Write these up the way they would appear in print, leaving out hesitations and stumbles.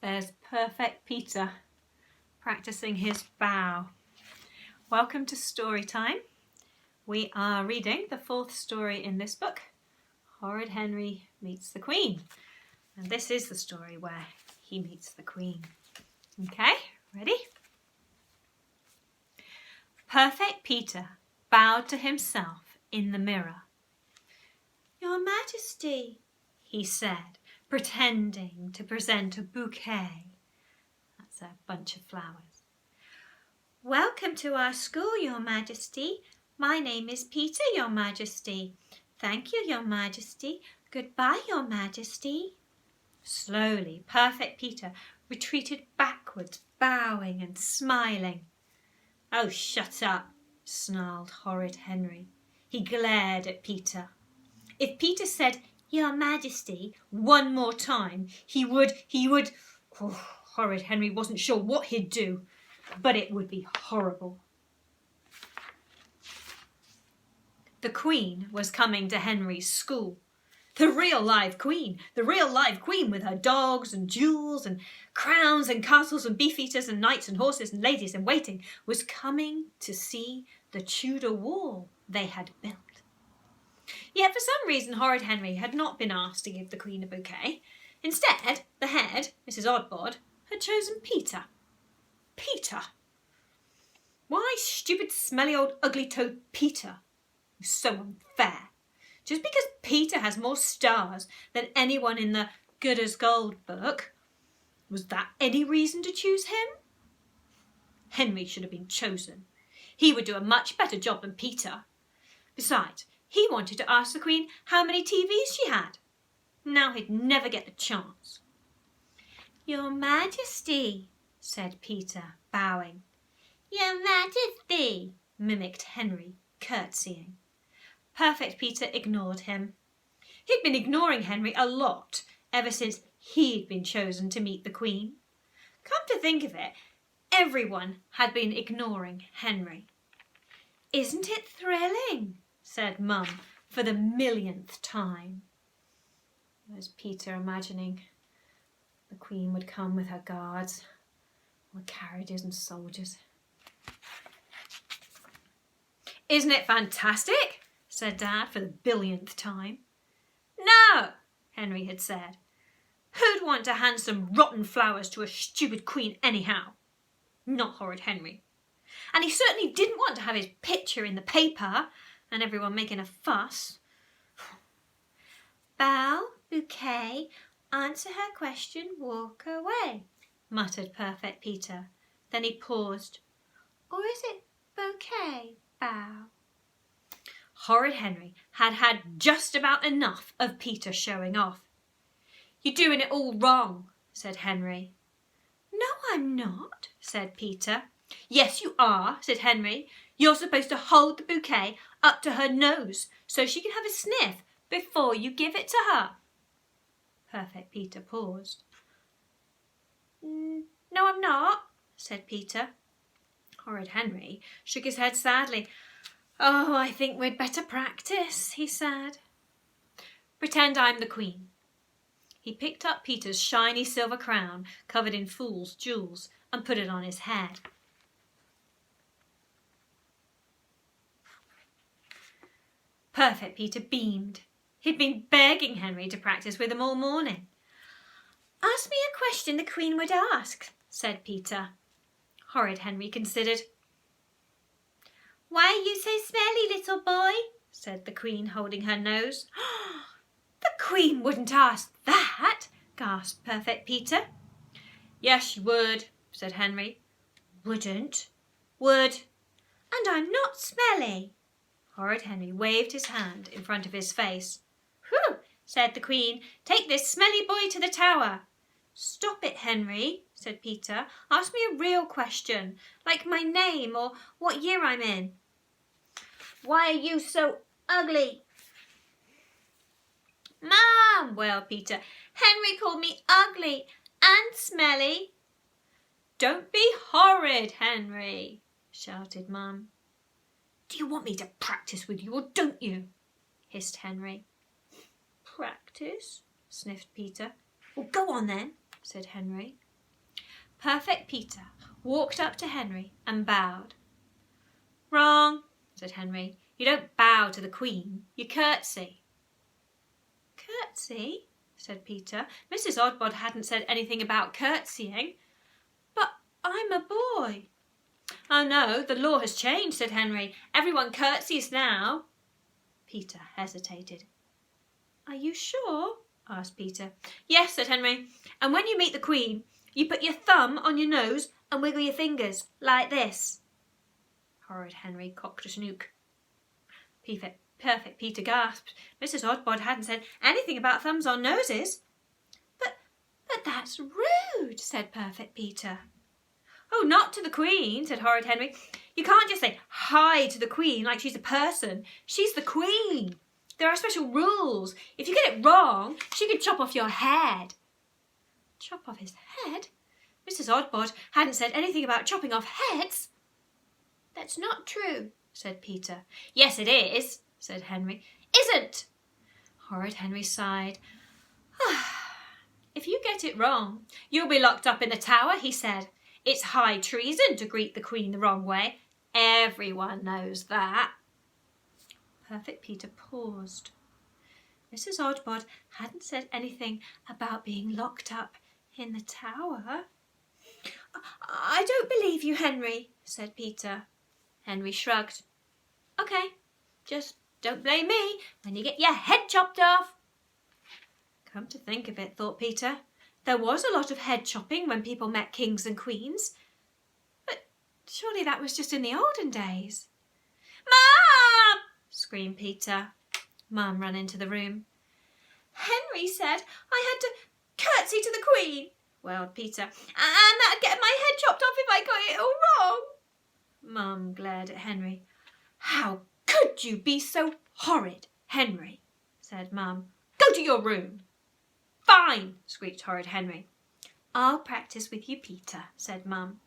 There's Perfect Peter practicing his bow. Welcome to story time. We are reading the fourth story in this book, Horrid Henry Meets the Queen. And this is the story where he meets the Queen. Okay, ready? Perfect Peter bowed to himself in the mirror. "Your Majesty," he said, pretending to present a bouquet. That's a bunch of flowers. "Welcome to our school, Your Majesty. My name is Peter, Your Majesty. Thank you, Your Majesty. Goodbye, Your Majesty." Slowly, Perfect Peter retreated backwards, bowing and smiling. "Oh, shut up," snarled Horrid Henry. He glared at Peter. If Peter said, "Your Majesty," one more time, he would... Oh, Horrid Henry wasn't sure what he'd do, but it would be horrible. The Queen was coming to Henry's school. The real live Queen with her dogs and jewels and crowns and castles and beefeaters and knights and horses and ladies in waiting, was coming to see the Tudor wall they had built. Yet for some reason Horrid Henry had not been asked to give the Queen a bouquet. Instead, the head, Mrs. Oddbod, had chosen Peter. Peter! Why stupid, smelly old ugly-toed Peter? It was so unfair. Just because Peter has more stars than anyone in the Good as Gold book, was that any reason to choose him? Henry should have been chosen. He would do a much better job than Peter. Besides, he wanted to ask the Queen how many TVs she had. Now he'd never get the chance. "Your Majesty," said Peter, bowing. "Your Majesty," mimicked Henry, curtsying. Perfect Peter ignored him. He'd been ignoring Henry a lot ever since he'd been chosen to meet the Queen. Come to think of it, everyone had been ignoring Henry. "Isn't it thrilling?" said Mum for the millionth time. There's Peter imagining the Queen would come with her guards, or carriages and soldiers. "Isn't it fantastic?" said Dad for the billionth time. "No," Henry had said. "Who'd want to hand some rotten flowers to a stupid Queen anyhow? Not Horrid Henry. And he certainly didn't want to have his picture in the paper and everyone making a fuss." "Bow, bouquet, answer her question, walk away," muttered Perfect Peter. Then he paused. "Or is it bouquet, bow?" Horrid Henry had had just about enough of Peter showing off. "You're doing it all wrong," said Henry. "No, I'm not," said Peter. "Yes, you are," said Henry. "You're supposed to hold the bouquet up to her nose so she can have a sniff before you give it to her." Perfect Peter paused. "No, I'm not," said Peter. Horrid Henry shook his head sadly. "Oh, I think we'd better practice," he said. "Pretend I'm the Queen." He picked up Peter's shiny silver crown covered in fool's jewels and put it on his head. Perfect Peter beamed. He'd been begging Henry to practice with him all morning. "Ask me a question the Queen would ask," said Peter. Horrid Henry considered. "Why are you so smelly, little boy?" said the Queen, holding her nose. "The Queen wouldn't ask that," gasped Perfect Peter. "Yes, she would," said Henry. "Wouldn't?" "Would." "And I'm not smelly." Horrid Henry waved his hand in front of his face. "Whew," said the Queen. "Take this smelly boy to the tower." "Stop it, Henry," said Peter. "Ask me a real question, like my name or what year I'm in." "Why are you so ugly?" "Mum," wailed Peter, "Henry called me ugly and smelly." "Don't be horrid, Henry," shouted Mum. "Do you want me to practice with you or don't you?" hissed Henry. "Practice?" sniffed Peter. "Well, go on then," said Henry. Perfect Peter walked up to Henry and bowed. Wrong, said Henry. You don't bow to the Queen, you curtsy. Curtsy? Said Peter. Mrs. Oddbod hadn't said anything about curtsying. But I'm a boy. Oh no, the law has changed, said Henry. Everyone curtsies now. Peter hesitated. Are you sure? Asked Peter. Yes, said Henry. And when you meet the Queen, you put your thumb on your nose and wiggle your fingers like this. Horrid Henry cocked a snook. Perfect Peter gasped. Mrs. Oddbod hadn't said anything about thumbs on noses. But that's rude, said Perfect Peter. Oh, not to the Queen, said Horrid Henry. You can't just say hi to the Queen like she's a person. She's the Queen. There are special rules. If you get it wrong, she could chop off your head. Chop off his head? Mrs. Oddbod hadn't said anything about chopping off heads. That's not true, said Peter. Yes, it is, said Henry. Isn't? Horrid Henry sighed. If you get it wrong, you'll be locked up in the tower, he said. It's high treason to greet the Queen the wrong way. Everyone knows that. Perfect Peter paused. Mrs. Oddbod hadn't said anything about being locked up in the tower. I don't believe you, Henry, said Peter. Henry shrugged. Okay, just don't blame me when you get your head chopped off. Come to think of it, thought Peter, there was a lot of head chopping when people met kings and queens. But surely that was just in the olden days. Mum! Screamed Peter. Mum ran into the room. Henry said I had to curtsy to the Queen, wailed Peter, and that'd get my head chopped off if I got it all wrong. Mum glared at Henry. How could you be so horrid, Henry? Said Mum. Go to your room. Fine, squeaked Horrid Henry. I'll practice with you, Peter, said Mum.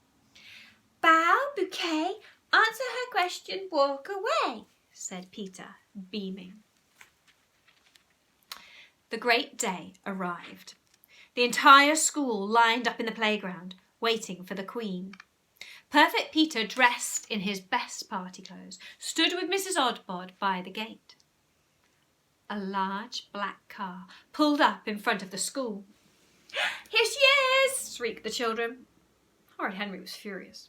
Bow, bouquet, answer her question, walk away, said Peter, beaming. The great day arrived. The entire school lined up in the playground, waiting for the Queen. Perfect Peter, dressed in his best party clothes, stood with Mrs. Oddbod by the gate. A large black car pulled up in front of the school. Here she is, shrieked the children. Horrid Henry was furious.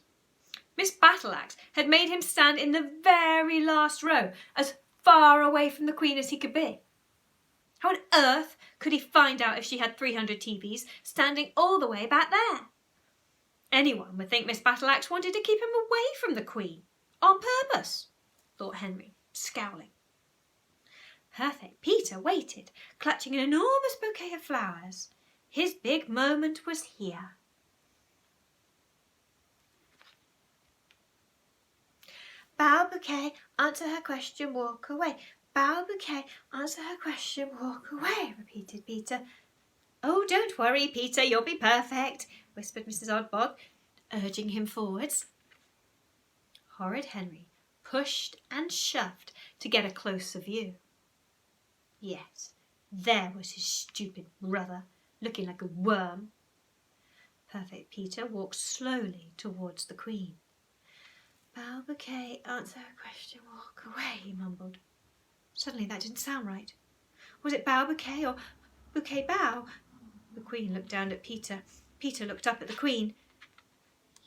Miss Battleaxe had made him stand in the very last row, as far away from the Queen as he could be. How on earth could he find out if she had 300 TVs standing all the way back there? Anyone would think Miss Battleaxe wanted to keep him away from the Queen, on purpose, thought Henry, scowling. Perfect Peter waited, clutching an enormous bouquet of flowers. His big moment was here. Bow, bouquet, answer her question, walk away. Bow, bouquet, answer her question, walk away, repeated Peter. Oh, don't worry, Peter, you'll be perfect, whispered Mrs. Oddbod, urging him forwards. Horrid Henry pushed and shoved to get a closer view. Yes, there was his stupid brother, looking like a worm. Perfect Peter walked slowly towards the Queen. Bow, bouquet, answer her question, walk away, he mumbled. Suddenly that didn't sound right. Was it bow, bouquet, or bouquet, bow? The Queen looked down at Peter. Peter looked up at the Queen.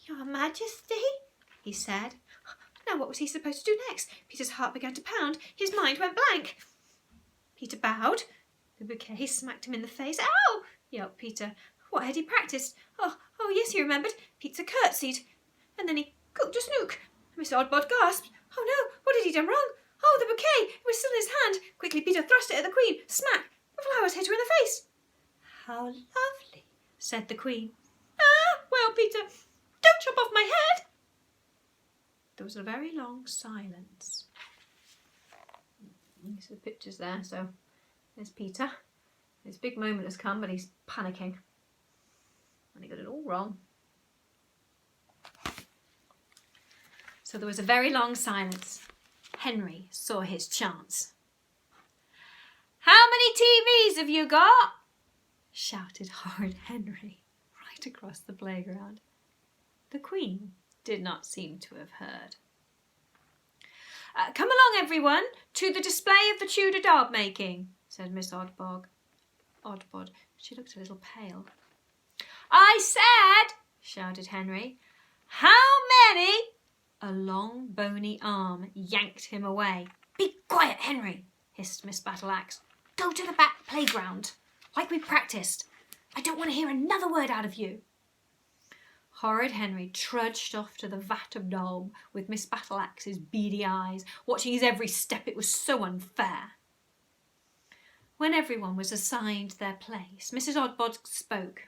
Your Majesty, he said. Now what was he supposed to do next? Peter's heart began to pound. His mind went blank. Peter bowed. The bouquet smacked him in the face. Ow! Yelped Peter. What had he practised? Oh, yes, he remembered. Peter curtsied. And then he cooked a snook. Miss Oddbod gasped. Oh no, what had he done wrong? Oh, the bouquet! It was still in his hand. Quickly Peter thrust it at the Queen. Smack! The flowers hit her in the face. How lovely, said the Queen. Ah, well, Peter, don't chop off my head. There was a very long silence. You see the pictures there, so there's Peter. His big moment has come, but he's panicking. And he got it all wrong. So there was a very long silence. Henry saw his chance. How many TVs have you got? Shouted Horrid Henry right across the playground. The Queen did not seem to have heard. Come along, everyone, to the display of the Tudor dog making, said Miss Oddbod. She looked a little pale. I said, shouted Henry. How many? A long, bony arm yanked him away. Be quiet, Henry, hissed Miss Battleaxe. Go to the back playground, like we practised. I don't want to hear another word out of you. Horrid Henry trudged off to the vat of daub with Miss Battleaxe's beady eyes, watching his every step. It was so unfair. When everyone was assigned their place, Mrs. Oddbod spoke.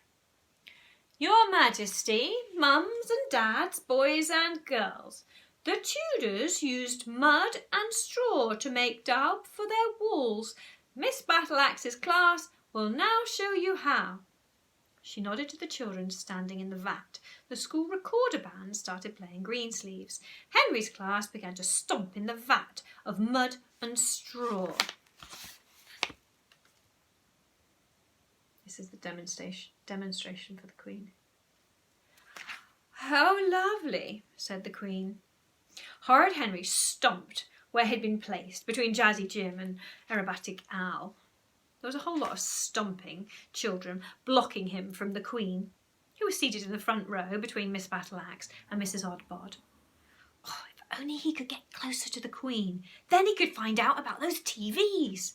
Your Majesty, mums and dads, boys and girls, the Tudors used mud and straw to make daub for their walls. Miss Battleaxe's class will now show you how. She nodded to the children standing in the vat. The school recorder band started playing Greensleeves. Henry's class began to stomp in the vat of mud and straw. This is the demonstration for the Queen. How lovely, said the Queen. Horrid Henry stomped where he'd been placed, between Jazzy Jim and Aerobatic Al. There was a whole lot of stomping children blocking him from the Queen, who was seated in the front row between Miss Battleaxe and Mrs. Oddbod. Oh, if only he could get closer to the Queen. Then he could find out about those TVs.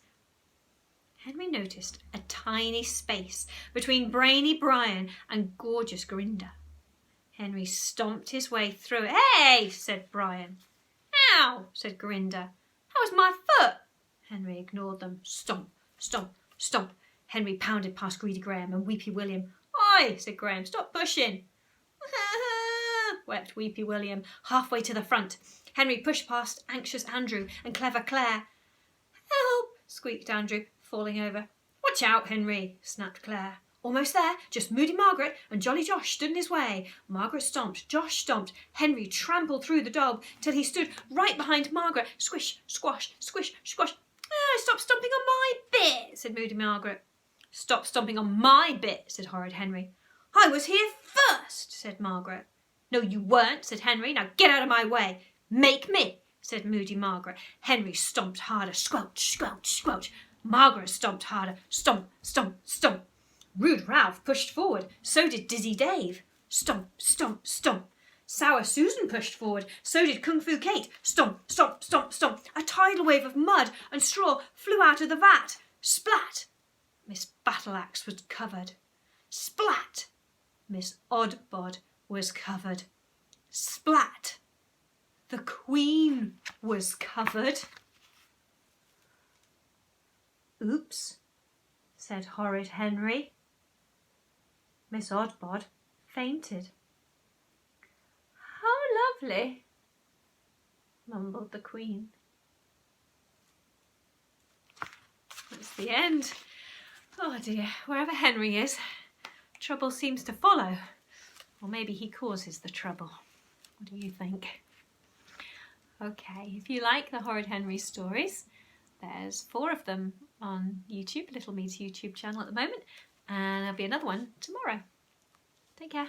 Henry noticed a tiny space between brainy Brian and gorgeous Grinda. Henry stomped his way through. Hey, said Brian. Ow, said Grinda. That was my foot. Henry ignored them. Stomp, stomp, stomp. Henry pounded past Greedy Graham and Weepy William. Oi, said Graham, stop pushing. Wept Weepy William, halfway to the front. Henry pushed past anxious Andrew and clever Claire. Help, squeaked Andrew, falling over. Watch out, Henry, snapped Claire. Almost there, just Moody Margaret and Jolly Josh stood in his way. Margaret stomped, Josh stomped. Henry trampled through the daub till he stood right behind Margaret. Squish, squash, squish, squash. Stop stomping on my bit, said Moody Margaret. Stop stomping on my bit, said Horrid Henry. I was here first, said Margaret. No, you weren't, said Henry. Now get out of my way. Make me, said Moody Margaret. Henry stomped harder. Squelch, squelch, squelch. Margaret stomped harder. Stomp, stomp, stomp. Rude Ralph pushed forward. So did Dizzy Dave. Stomp, stomp, stomp. Sour Susan pushed forward. So did Kung Fu Kate. Stomp, stomp, stomp, stomp. A tidal wave of mud and straw flew out of the vat. Splat! Miss Battleaxe was covered. Splat! Miss Oddbod was covered. Splat! The Queen was covered. Oops, said Horrid Henry. Miss Oddbod fainted. How lovely, mumbled the Queen. That's the end. Oh dear, wherever Henry is, trouble seems to follow. Or maybe he causes the trouble. What do you think? Okay, if you like the Horrid Henry stories, there's 4 of them on YouTube, Little Me's YouTube channel at the moment, and there'll be another one tomorrow. Take care.